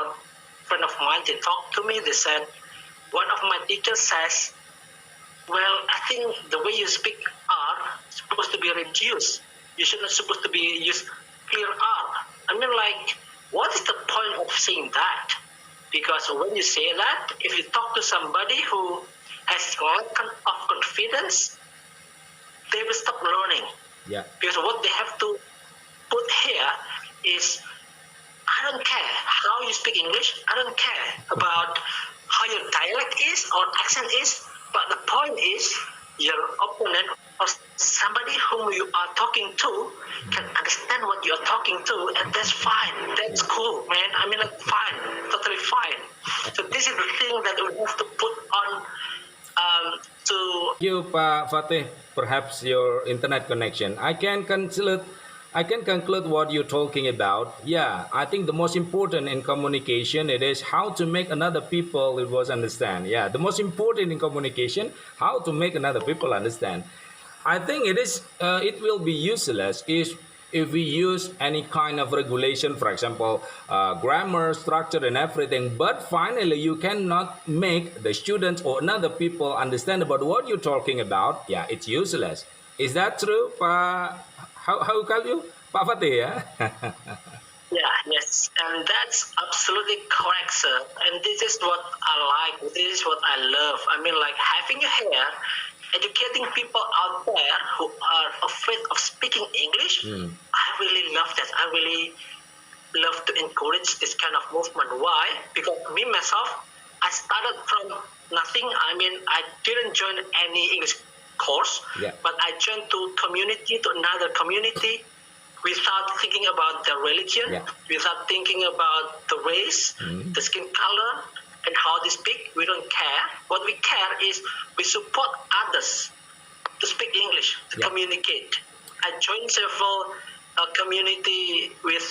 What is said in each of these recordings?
or friend of mine, they talked to me. They said, one of my teachers says, well, I think the way you speak R is supposed to be reduced. You should not supposed to be use clear R. I mean, like, what is the point of saying that? Because when you say that, if you talk to somebody who has lack of confidence, they will stop learning. Yeah. Because what they have to put here is, I don't care how you speak English. I don't care about how your dialect is or accent is. But the point is, your opponent or somebody whom you are talking to can understand what you are talking to, and that's fine. That's cool, man. I mean, like, fine, totally fine. So this is the thing that we have to put on to. Thank you, Pak Fatih. Perhaps your internet connection. I can conclude what you're talking about. Yeah, I think the most important in communication it is how to make another people it was understand. Yeah, the most important in communication how to make another people understand. I think it will be useless if we use any kind of regulation, for example, grammar, structure, and everything. But finally, you cannot make the students or another people understand about what you're talking about. Yeah, it's useless. Is that true, Pak? How you call you? Pak Fatih, yeah? Yeah, yes, and that's absolutely correct, sir. And this is what I like. This is what I love. I mean, like, having you here, educating people out there who are afraid of speaking English. I really love that. I really love to encourage this kind of movement. Why? Because me myself, I started from nothing. I mean, I didn't join any English course, Yeah. but I joined to another community, without thinking about the religion, Yeah. without thinking about the race, the skin color, and how they speak. We don't care. What we care is we support others to speak English, to Yeah. communicate. I joined several community with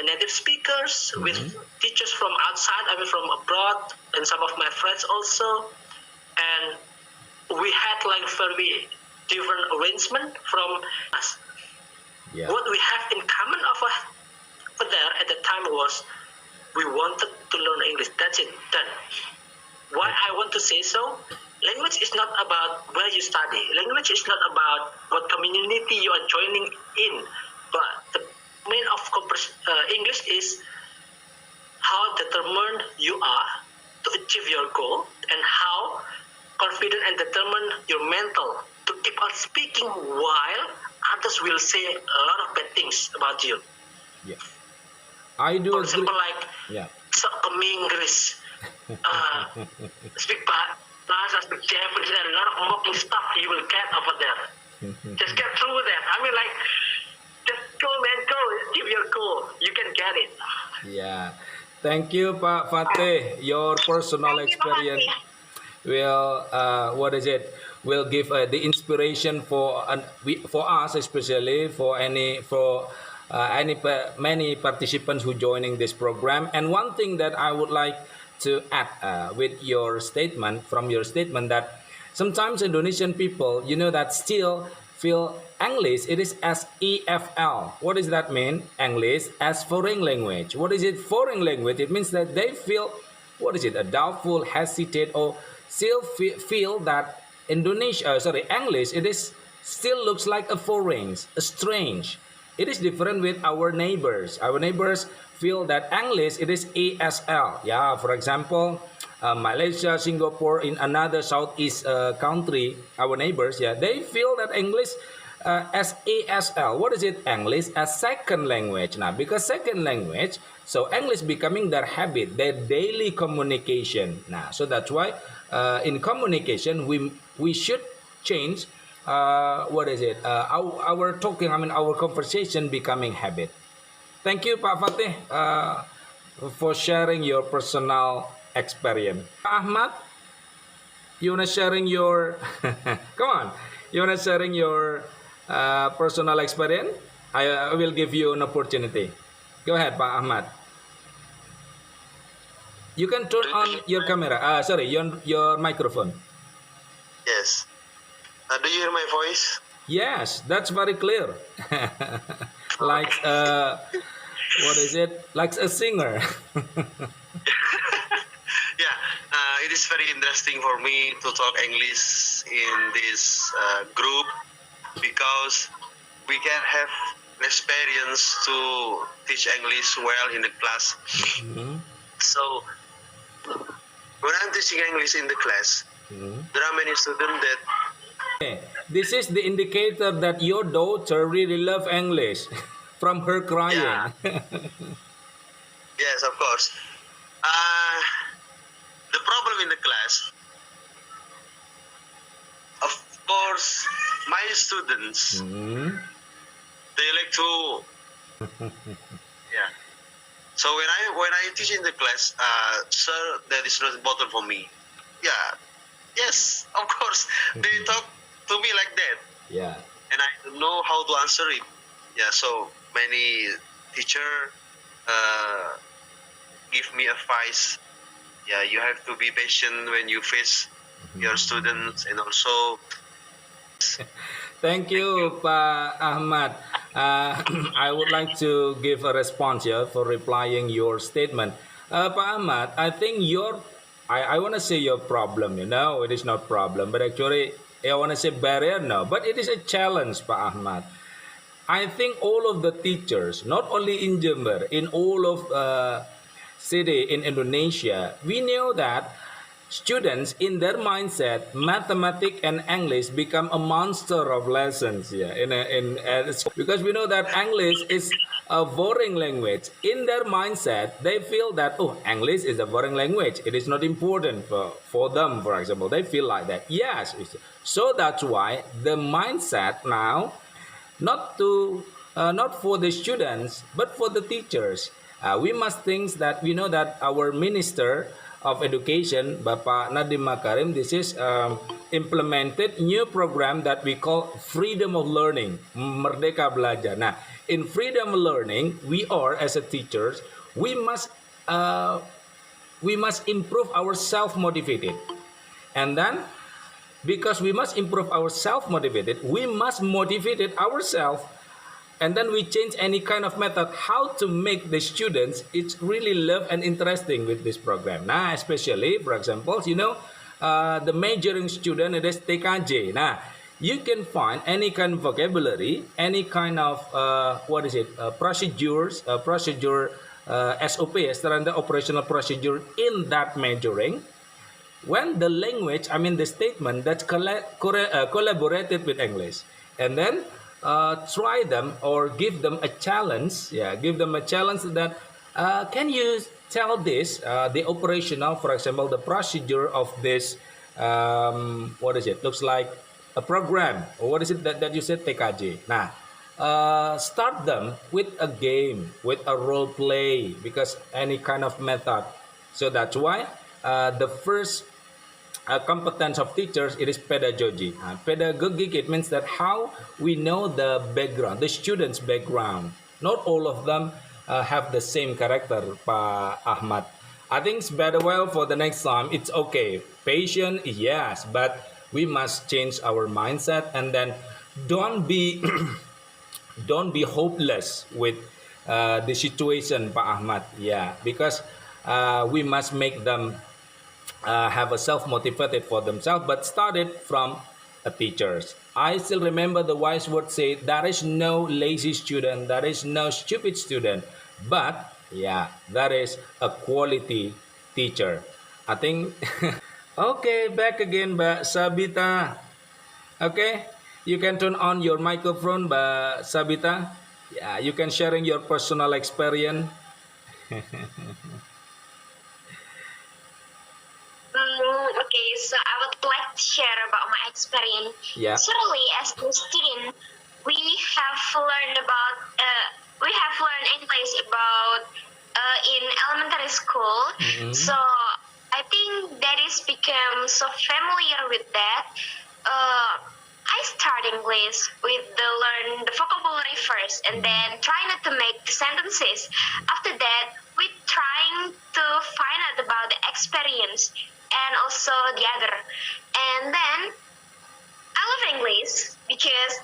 native speakers, with teachers from outside, I mean from abroad, and some of my friends also. And we had like very different arrangement from us. Yeah. What we have in common over there at the time was we wanted to learn English. That's it. Done. Why I want to say so? Language is not about where you study. Language is not about what community you are joining in. But the main of English is how determined you are to achieve your goal, and how confident and determined your mental to keep on speaking while others will say a lot of bad things about you. Yeah. I do For agree. example, like, Yeah. sok Inggris, speak bahasa, speak Japanese, and a lot of mocking stuff you will get over there. Just get through that. I mean, like, just go, man, go, achieve your goal. You can get it. Yeah. Thank you, Pak Fatih. Your personal Thank you, experience will will give the inspiration for for us, especially for many participants who joining this program. And one thing that I would like to add with your statement, from your statement, that sometimes Indonesian people, that still feel English it is as EFL. What does that mean? English as foreign language. What is it? Foreign language. It means that they feel, what is it? A doubtful, hesitate, or still feel that English it is still looks like a foreign, a strange. It is different with our neighbors. Our neighbors feel that English it is ASL. Yeah, for example, Malaysia, Singapore, in another Southeast country, our neighbors, yeah, they feel that English as ASL. What is it? English as second language. Now, because second language, so English becoming their habit, their daily communication. Now, so that's why in communication we should change. Our talking, our conversation becoming habit. Thank you, Pak Fatih, for sharing your personal experience. Pak Ahmad, you wanna sharing your come on, you wanna sharing your personal experience? I will give you an opportunity. Go ahead, Pak Ahmad. You can turn on your camera. Your microphone. Yes. Do you hear my voice? Yes, that's very clear. Like What is it? Like a singer. Yeah, it is very interesting for me to talk English in this group because we can have an experience to teach English well in the class. Mhm. So when I'm teaching English in the class, Mhm. there are many students that Okay. This is the indicator that your daughter really love English from her yeah, crying. yes, of course. Uh, the problem in the class, of course, my students Mhm. they like to yeah. So when I teach in the class, sir, that is not important for me. Yeah, yes, of course, they talk to me like that, Yeah. and I don't know how to answer it. Yeah, so many teacher uh, give me advice. Yeah, you have to be patient when you face your students, and also Thank thank you. you, Pa Ahmad. I would like to give a response here for replying your statement. Pa Ahmad, I think I want to say your problem, it is not problem, but actually, I want to say barrier, no, but it is a challenge, Pa Ahmad. I think all of the teachers, not only in Jember, in all of city in Indonesia, we know that students in their mindset, mathematics and English become a monster of lessons. Yeah, in at school because we know that English is a boring language. In their mindset, they feel that English is a boring language. It is not important for them. For example, they feel like that. Yes, so that's why the mindset now not for the students but for the teachers. We must think that we know that our minister of education Bapak Nadiem Makarim this is implemented new program that we call freedom of learning, Merdeka Belajar. Nah, in freedom of learning we are as a teachers we must uh, we must improve our self motivated, and then because we must improve our self motivated we must motivate ourselves, and then we change any kind of method how to make the students it's really love and interesting with this program. Nah, especially for example, the majoring student it is TKJ. Nah, you can find any kind of vocabulary, any kind of procedure, SOP, standard operational procedure in that majoring when the language, I mean the statement that's collaborated with English, and then try them or give them a challenge. Yeah, give them a challenge that can you tell this the operational, for example, the procedure of this. What is it? Looks like a program, or what is it that you said TKJ? Nah, start them with a game, with a role play, because any kind of method. So that's why the first competence of teachers it is pedagogy. Pedagogic it means that how we know the background, the students' background. Not all of them have the same character, Pa Ahmad. I think it's better well for the next time. It's okay. Patient, yes, but we must change our mindset and then don't be don't be hopeless with the situation, Pa Ahmad. Yeah, because we must make them have a self-motivated for themselves, but started from a teachers. I still remember the wise word say, there is no lazy student, there is no stupid student, but yeah, that is a quality teacher. I think, okay, back again, Mbak Sabita. Okay, you can turn on your microphone, Mbak Sabita. Yeah, you can sharing your personal experience. Okay, so I would like to share about my experience. Yeah. Certainly, as a student, we have learned about we have learned English about in elementary school. Mhm. So I think that is become so familiar with that. I start English with the learn the vocabulary first, and then try not to make the sentences. After that, we trying to find out about the experience and also the other. And then I love English because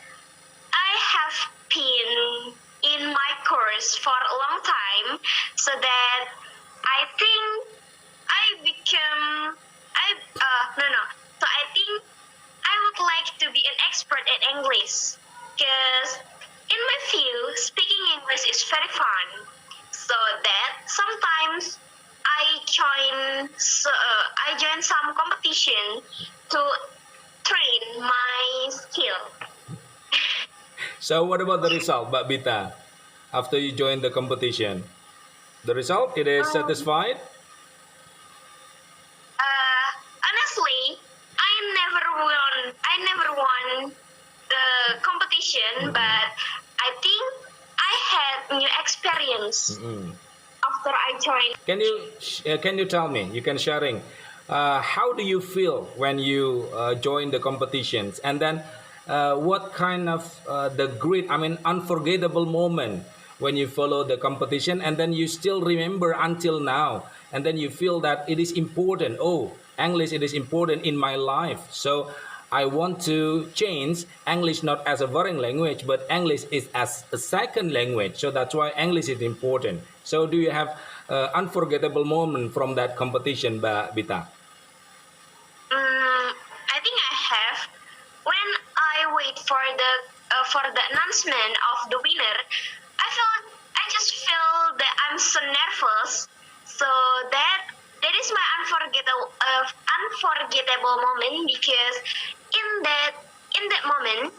I have been in my course for a long time, so that I think I become I no no. So I think I would like to be an expert in English, because in my view, speaking English is very fun. So that sometimes I join some competition to train my skill. So what about the result, Mbak Bita? After you join the competition, the result it is satisfied. Honestly, I never won the competition, but I think I had new experience after I joined. Can you tell me? You can sharing. How do you feel when you join the competitions, and then what kind of the great, I mean, unforgettable moment when you follow the competition, and then you still remember until now, and then you feel that it is important. Oh, English, it is important in my life. So I want to change English not as a foreign language, but English is as a second language. So that's why English is important. So do you have unforgettable moment from that competition, Mbak Bita? I think I have. When I wait for the announcement of the winner, I just feel that I'm so nervous. So that is my unforgettable moment, because in that moment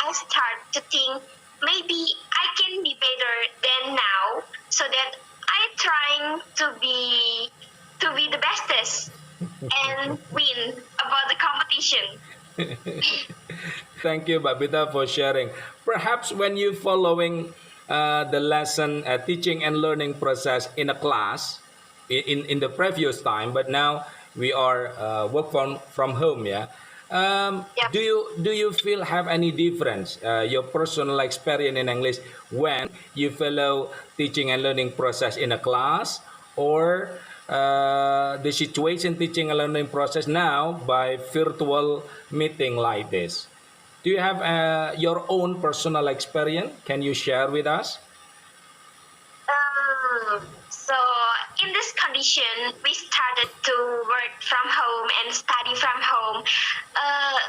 I start to think maybe I can be better than now, so that I trying to be the bestest and win about the competition. Thank you, Babita, for sharing. Perhaps when you following the lesson teaching and learning process in a class in the previous time, but now we are work from home. Yeah. Yep. Do you feel have any difference your personal experience in English when you follow teaching and learning process in a class, or the situation teaching and learning process now by virtual meeting like this? Do you have your own personal experience? Can you share with us? So in this condition, we started to work from home and study from home.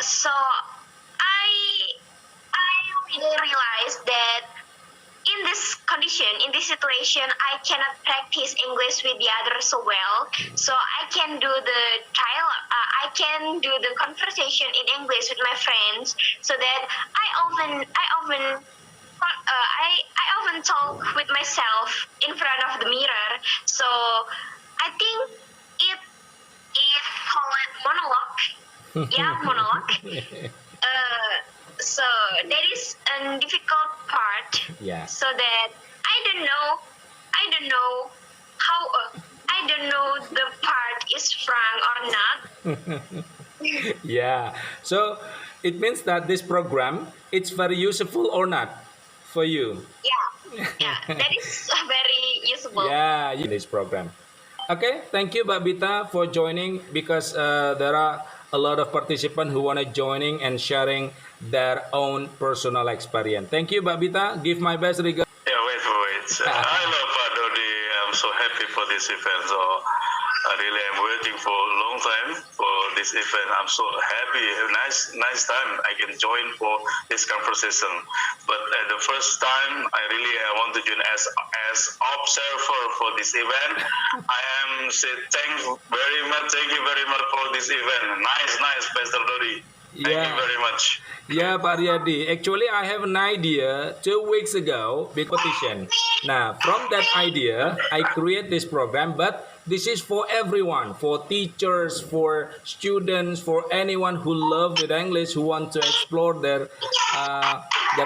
So I really realized that in this condition, in this situation, I cannot practice English with the others so well. So I can do the I can do the conversation in English with my friends. So that I often talk with myself in front of the mirror. So I think it called monologue. Yeah, monologue. So that is a difficult part. Yeah. So that I don't know how I don't know the part is wrong or not. Yeah. So it means that this program it's very useful or not for you. Yeah, that is very useful. Yeah, this program. Okay, thank you, Babita, for joining, because there are a lot of participants who want to joining and sharing their own personal experience. Thank you, Babita. Give my best regards. Yeah, wait. I love Pak Dodi. I'm so happy for this event. So I really am waiting for a long time for this event. I'm so happy. Nice time I can join for this conversation. But at the first time, I really want to join as observer for this event. I am say thank you very much for this event. Nice, Pastor Dodi. Thank you very much. Yeah, Pak Riyadi. Actually, I have an idea 2 weeks ago, big competition. Now, from that idea, I create this program, but this is for everyone, for teachers, for students, for anyone who love the English, who want to explore their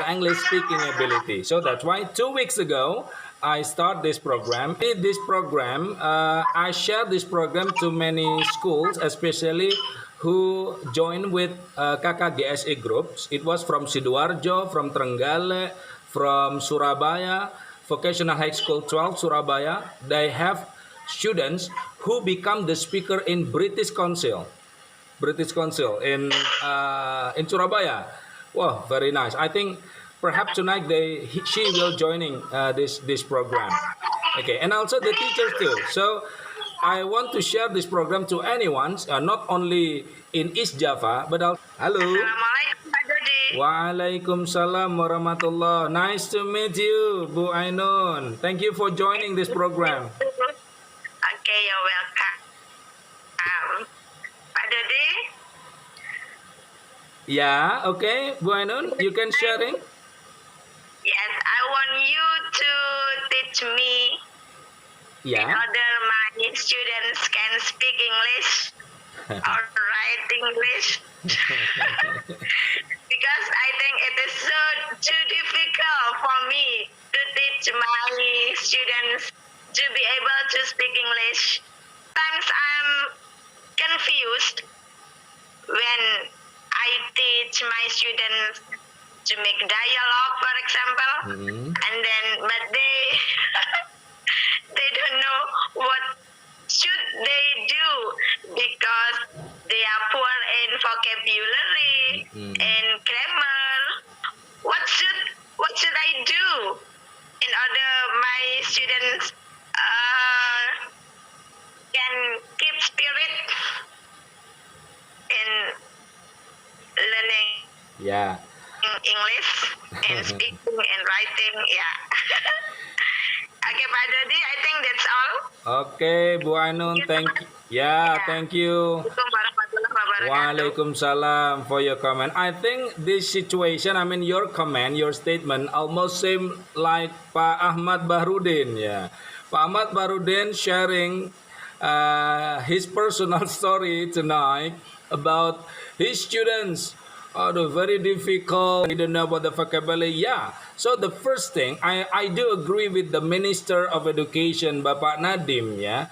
English speaking ability. So that's why 2 weeks ago, I start this program. In this program, I share this program to many schools, especially who joined with KKGSE groups. It was from Sidoarjo, from Trenggalek, from Surabaya, Vocational High School 12 Surabaya. They have students who become the speaker in British Council in Surabaya. Wow, very nice. I think perhaps tonight she will joining this program. Okay, and also the teachers too. So I want to share this program to anyone, not only in East Java, but also. Halo. Assalamualaikum Pak Dodi. Waalaikumsalam warahmatullah. Nice to meet you, Bu Ainun. Thank you for joining this program. Okay, you're welcome. Pak Dodi, Yeah, okay, Bu Ainun, you can sharing. yes, I want you to teach me in Yeah. order my students can speak English or write English. Because I think it is so too difficult for me to teach my students to be able to speak English. Sometimes I'm confused when I teach my students to make dialogue, for example, Mhm. and then but they they don't know what should they do because they are poor in vocabulary Mhm. and grammar. What should I do in order my students can keep spirit in learning Yeah. English and speaking and writing? Yeah. Okay, Pak Dodi, I think that's all. Okay, Bu Ainun, thank you. Yeah, thank you. Assalamualaikum warahmatullahi wabarakatuh. Waalaikumsalam for your comment. I think this situation, I mean your comment, your statement almost seem like Pak Ahmad Bahrudin. Yeah, Pak Ahmad Bahrudin sharing his personal story tonight about his students. Oh, very difficult. He don't know about the vocabulary. Yeah. So the first thing, I do agree with the Minister of Education, Bapak Nadim. Yeah.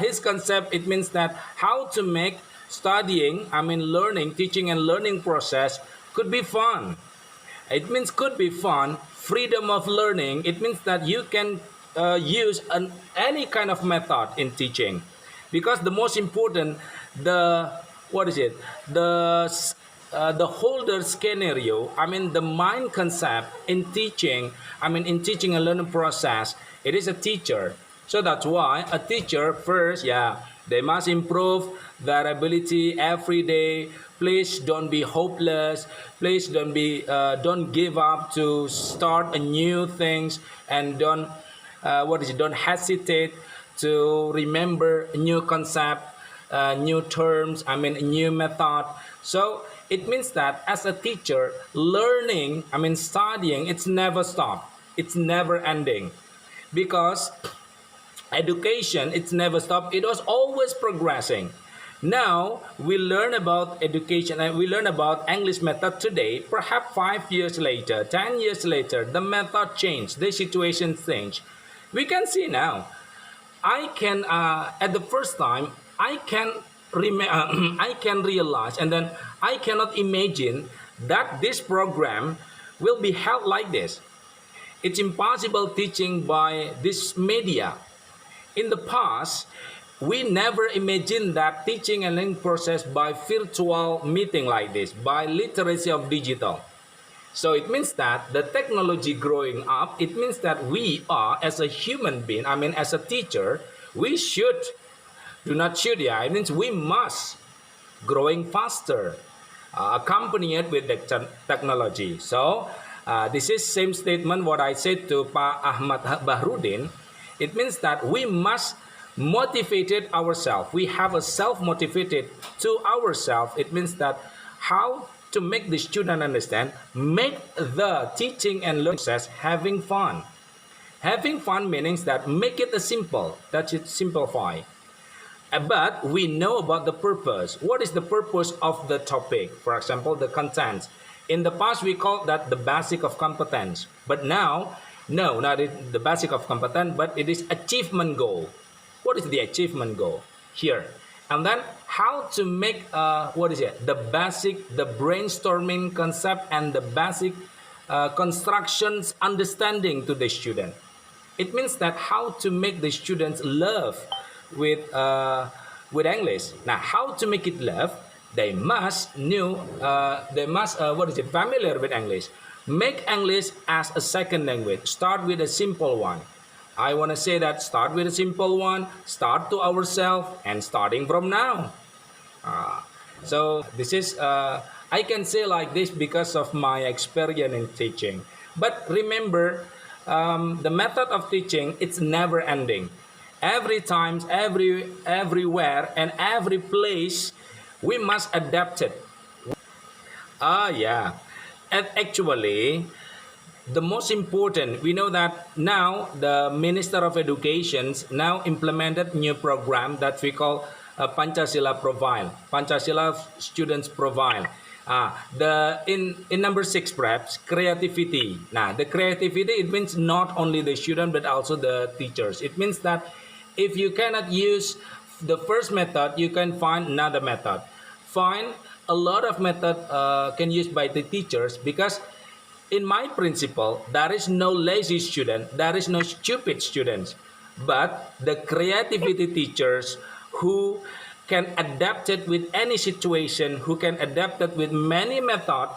His concept, it means that how to make studying, I mean learning, teaching and learning process could be fun. It means could be fun, freedom of learning. It means that you can use any kind of method in teaching, because the most important, the what is it? The holder scenario. I mean the mind concept in teaching. I mean in teaching and learning process. It is a teacher. So that's why a teacher first, yeah, they must improve their ability every day. Please don't be hopeless. Please don't give up to start a new things, and don't hesitate to remember a new concept, new terms. I mean a new method. So it means that as a teacher, learning, I mean studying, it's never stop. It's never ending, because education, it's never stopped. It was always progressing. Now we learn about education and we learn about English method today. Perhaps 5 years later, 10 years later, the method changed, the situation changed. We can see now. I can at the first time I can I can realize, and then I cannot imagine that this program will be held like this. It's impossible teaching by this media. In the past, we never imagined that teaching and learning process by virtual meeting like this, by literacy of digital. So it means that the technology growing up, it means that we are, as a human being, I mean as a teacher, we should, do not should, yeah, it means we must growing faster, accompanied with the technology. So this is same statement what I said to Pa Ahmad Bahrudin. It means that we must motivated ourselves. We have a self-motivated to ourselves. It means that how to make the student understand, make the teaching and learning process having fun. Having fun means that make it a simple, that it simplify. But we know about the purpose. What is the purpose of the topic? For example, the content. In the past, we called that the basic of competence. But now, no, not the basic of competence, but it is achievement goal. What is the achievement goal here? And then how to make, the basic, the brainstorming concept and the basic constructions understanding to the student. It means that how to make the students love with English. Now, how to make it love? They must familiar with English. Make English as a second language. Start with a simple one. I want to say that start with a simple one, start to ourselves, and starting from now. So this is, I can say like this because of my experience in teaching. But remember, the method of teaching, it's never ending. Every time, everywhere, and every place, we must adapt it. Yeah. And actually, the most important, we know that now the Minister of Education now implemented new program that we call Pancasila Profile, Pancasila Students Profile. The in number 6 perhaps creativity. Now the creativity, it means not only the student but also the teachers. It means that if you cannot use the first method, you can find another method. Find a lot of method can used by the teachers, because in my principle, there is no lazy student, there is no stupid students, but the creativity teachers who can adapt it with any situation, who can adapt it with many methods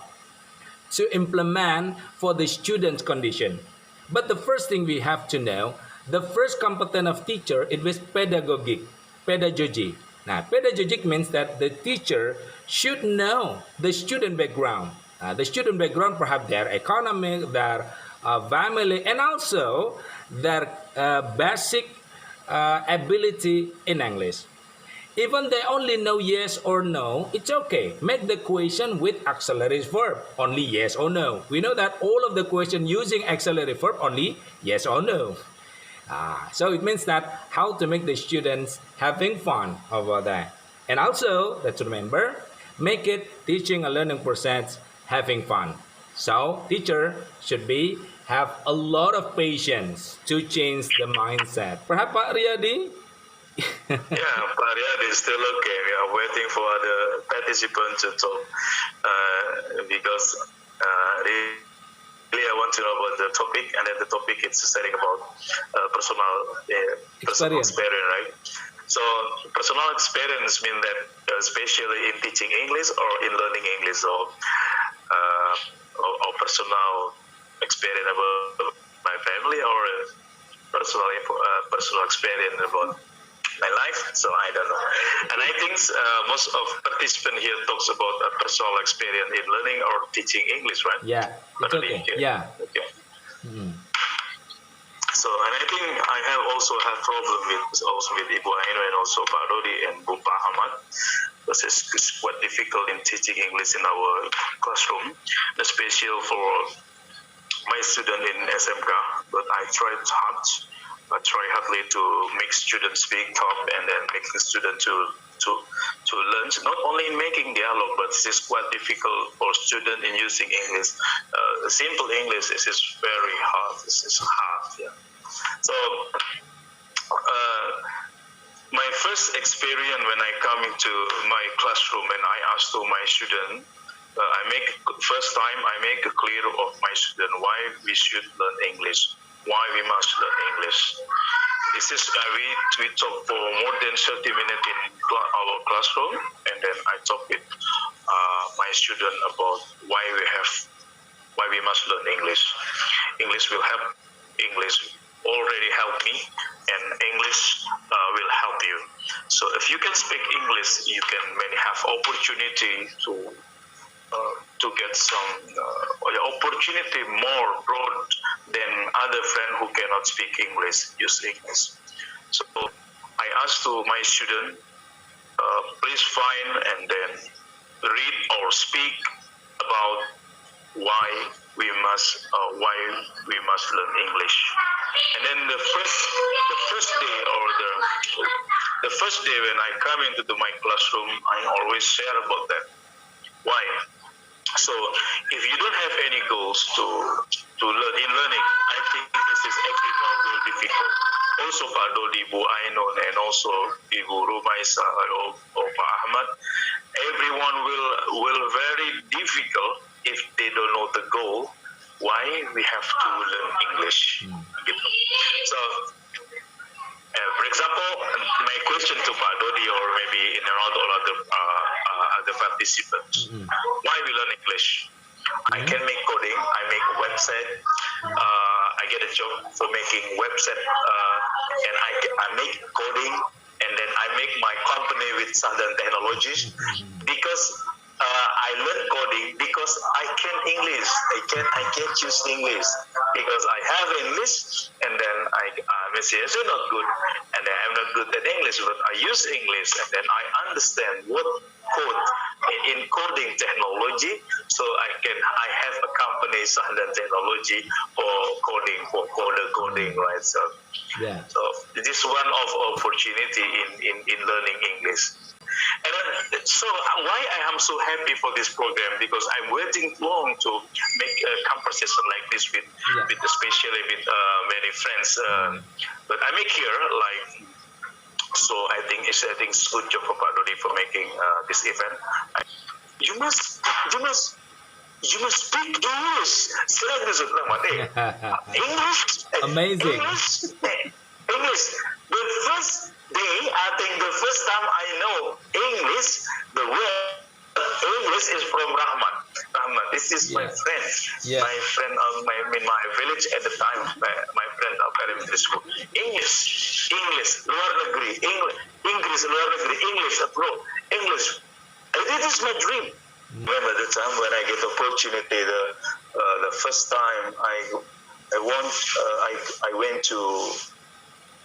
to implement for the student's condition. But the first thing we have to know, the first component of teacher, it was pedagogy. Now, pedagogic means that the teacher should know the student background. The student background, perhaps their economy, their family, and also their basic ability in English. Even they only know yes or no, it's okay. Make the question with auxiliary verb, only yes or no. We know that all of the question using auxiliary verb only yes or no. So it means that how to make the students having fun over there. And also, let's remember, make it teaching and learning process having fun. So teacher should be have a lot of patience to change the mindset. Perhaps Pak Riyadi? Yeah, but yeah, it's still okay. We are waiting for the participants to talk because really I want to know about the topic, and then the topic is saying about personal experience, right? So personal experience means that especially in teaching English or in learning English, or personal experience about my family, or personal experience about my life. So I don't know, and I think most of participants here talks about a personal experience in learning or teaching English, right? Yeah, it's okay. Yeah. Okay. So, and I think I have also had problem with Ibu Aino and also Pak Dodi and Bu Pak Ahmad, because it's quite difficult in teaching English in our classroom, especially for my student in SMK. But I tried hardly to make students speak, talk, and then making students to learn. Not only in making dialogue, but it is quite difficult for students in using English. Simple English is very hard. This is hard. Yeah. So my first experience when I come into my classroom and I ask to my student, I make it clear of my student why we should learn English, why we must learn English. This is we talk for more than 30 minutes in our classroom, and then I talk with my student about why we must learn English. English will help. English already helped me, and English will help you. So if you can speak English, you can maybe have opportunity to get some opportunity more broad than other friends who cannot speak English, use English. So I asked to my student, please find and then read or speak about why we must learn English. And then the first day or the first day when I come into my classroom, I always share about that. Why? So if you don't have any goals to learn in learning, I think this is actually not very difficult. Also Pak Dodi, Bu Ainon, and also Ibu Rumaisa or Pak Ahmad, everyone will very difficult if they don't know the goal, why we have to learn English. So, for example, my question to Pak Dodi or maybe in another other participants, why we learn English? I can make coding. I make a website. I get a job for making website, and I make coding, and then I make my company with Southern Technologies because I learn coding because I can English. I can use English because I have English, and then I say I'm not good, and then I'm not good at English, but I use English, and then I understand what code in coding technology. So I have a company Southern Technology for coding, for coding, right? So Yeah. so this is one of opportunity in learning English. And then, so why I am so happy for this program, because I'm waiting long to make a conversation like this with especially with many friends. But I make here like, so I think it's good job for Pak Dodi for making this event. You must speak English. Sila gusto English. Amazing. English. The first day, I think the first time I know English, the word English is from Rahman. Rahman, this is my friend. Yeah. My friend in my village at the time, my friend of elementary school. English, luar negeri, English, luar negeri, English abroad, English. This is my dream. Remember the time when I get the opportunity, the first time I went to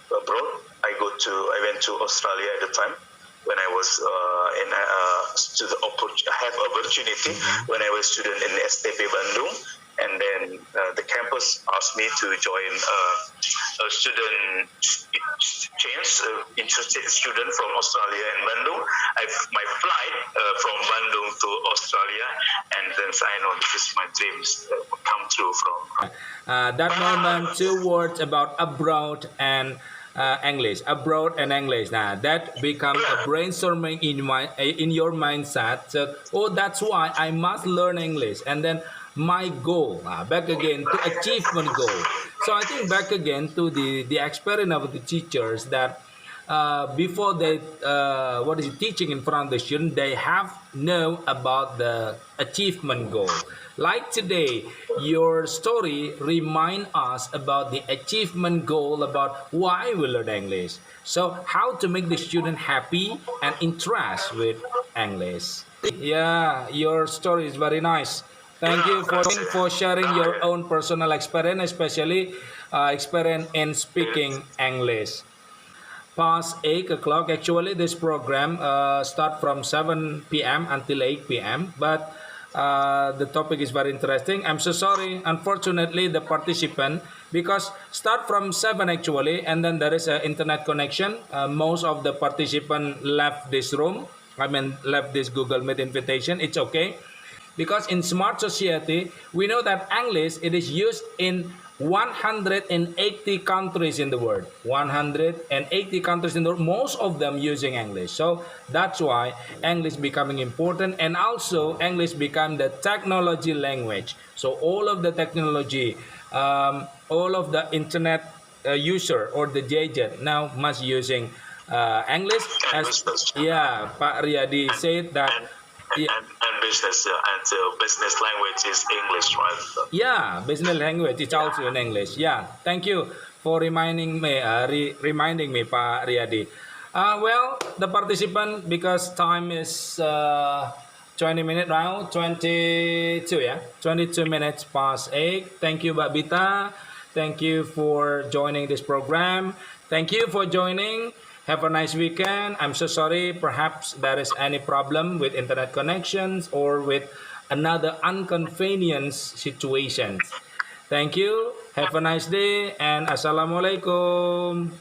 abroad. I went to Australia at the time when I was I have opportunity when I was student in STP Bandung, and then the campus asked me to join a student change, interested student from Australia and Bandung. My flight from Bandung to Australia, and then I know this is my dreams come true from. That moment, 2 words about abroad and English, abroad and English. Now that become a brainstorming in your mindset. So, oh, that's why I must learn English, and then my goal, back again to achievement goal. So I think back again to the experience of the teachers that before they teaching in front of the student, they have know about the achievement goal. Like today, your story remind us about the achievement goal, about why we learn English. So how to make the student happy and interest with English. Yeah, your story is very nice. Thank you for sharing your own personal experience, especially experience in speaking English. Past 8 o'clock. Actually, this program start from 7 p.m. until 8 p.m. But the topic is very interesting. I'm so sorry. Unfortunately, the participant, because start from 7 actually, and then there is an internet connection. Most of the participant left this room. Left this Google Meet invitation. It's okay. Because in smart society, we know that English, it is used in 180 countries in the world. 180 countries in the world, most of them using English. So that's why English becoming important, and also English become the technology language. So all of the technology, all of the internet user or the gadget now must using English. As Pak Riyadi said that. And business and business language is English, right? Yeah, business language is also in English. Yeah, thank you for reminding me, Pak Riyadi. Well, the participant, because time is 20 minutes now, 22, yeah, 22 minutes past 8. Thank you, Mbak Bita. Thank you for joining this program. Thank you for joining. Have a nice weekend. I'm so sorry. Perhaps there is any problem with internet connections or with another inconvenience situations. Thank you. Have a nice day and Assalamualaikum.